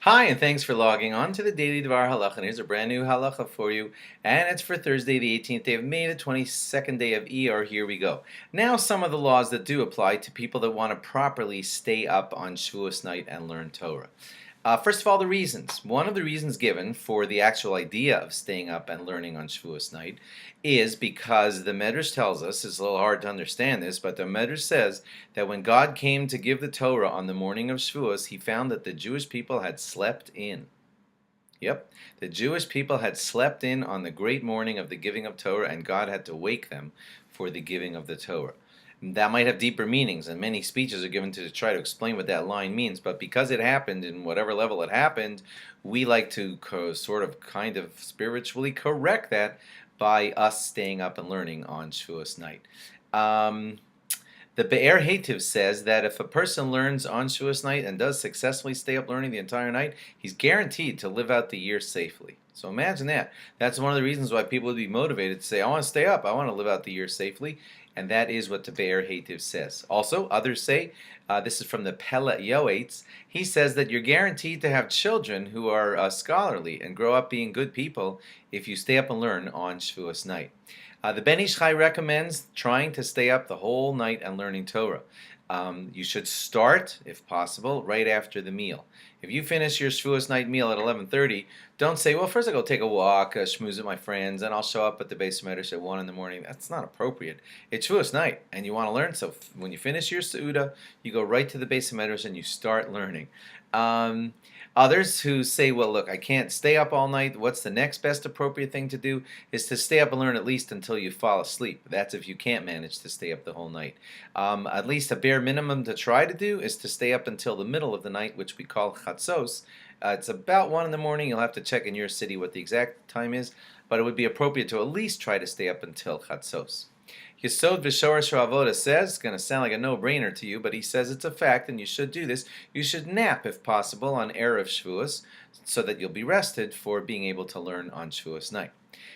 Hi, and thanks for logging on to the Daily DVAR Halacha. And here's a brand new halacha for you, and it's for Thursday, the 18th day of May, the 22nd day of Iyar. Here we go. Now, some of the laws that do apply to people that want to properly stay up on Shavuos night and learn Torah. First of all, the reasons. One of the reasons given for the actual idea of staying up and learning on Shavuos night is because the Medrash tells us, it's a little hard to understand this, but the Medrash says that when God came to give the Torah on the morning of Shavuos, he found that the Jewish people had slept in. Yep, the Jewish people had slept in on the great morning of the giving of Torah, and God had to wake them for the giving of the Torah. That might have deeper meanings, and many speeches are given to try to explain what that line means, but because it happened in whatever level it happened, we like to kind of spiritually correct that by us staying up and learning on Shavuos night. The Be'er Hativ says that if a person learns on Shavuos night and does successfully stay up learning the entire night, he's guaranteed to live out the year safely. So imagine that. That's one of the reasons why people would be motivated to say, I want to stay up, I want to live out the year safely. And that is what the Be'er Hativ says. Also, others say, this is from the Pella Yoetz, he says that you're guaranteed to have children who are scholarly and grow up being good people if you stay up and learn on Shavuos night. The Ben Ish Chai recommends trying to stay up the whole night and learning Torah. You should start, if possible, right after the meal. If you finish your Shavuos night meal at 11:30, don't say, well, first I'll go take a walk, schmooze with my friends, and I'll show up at the base Medrash at 1 in the morning. That's not appropriate. It's Shavuos night, and you want to learn, so when you finish your Seudah, you go right to the base Medrash and you start learning. Others who say, well, look, I can't stay up all night. What's the next best appropriate thing to do is to stay up and learn at least until you fall asleep. That's if you can't manage to stay up the whole night. At least a bare minimum to try to do is to stay up until the middle of the night, which we call chatzos. It's about 1 in the morning. You'll have to check in your city what the exact time is, but it would be appropriate to at least try to stay up until chatzos. Yesod V'Shoresh Avoda says, it's going to sound like a no-brainer to you, but he says it's a fact and you should do this. You should nap, if possible, on Erev Shavuos so that you'll be rested for being able to learn on Shavuos night.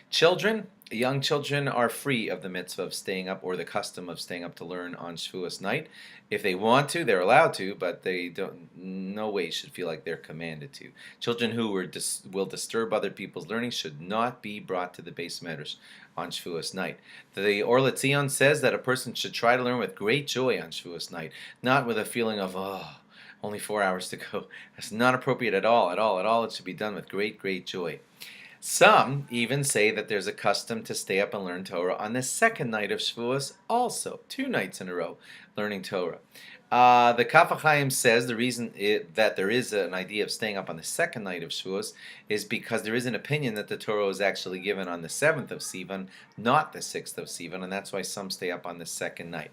Children, young children are free of the mitzvah of staying up or the custom of staying up to learn on Shavuos night. If they want to, they're allowed to, but they don't. No way should feel like they're commanded to. Children who will disturb other people's learning should not be brought to the base medrash on Shavuos night. The Or L'Tzion says that a person should try to learn with great joy on Shavuos night, not with a feeling of, only 4 hours to go. That's not appropriate at all, at all, at all. It should be done with great, great joy. Some even say that there's a custom to stay up and learn Torah on the second night of Shavuos also, 2 nights in a row, learning Torah. The Kaf HaChaim says the reason that there is an idea of staying up on the second night of Shavuos is because there is an opinion that the Torah was actually given on the 7th of Sivan, not the 6th of Sivan, and that's why some stay up on the second night.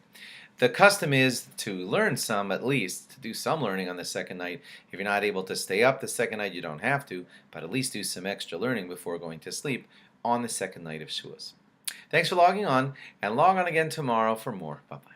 The custom is to learn some, at least, to do some learning on the second night. If you're not able to stay up the second night, you don't have to, but at least do some extra learning before going to sleep on the second night of Shavuos. Thanks for logging on, and log on again tomorrow for more. Bye-bye.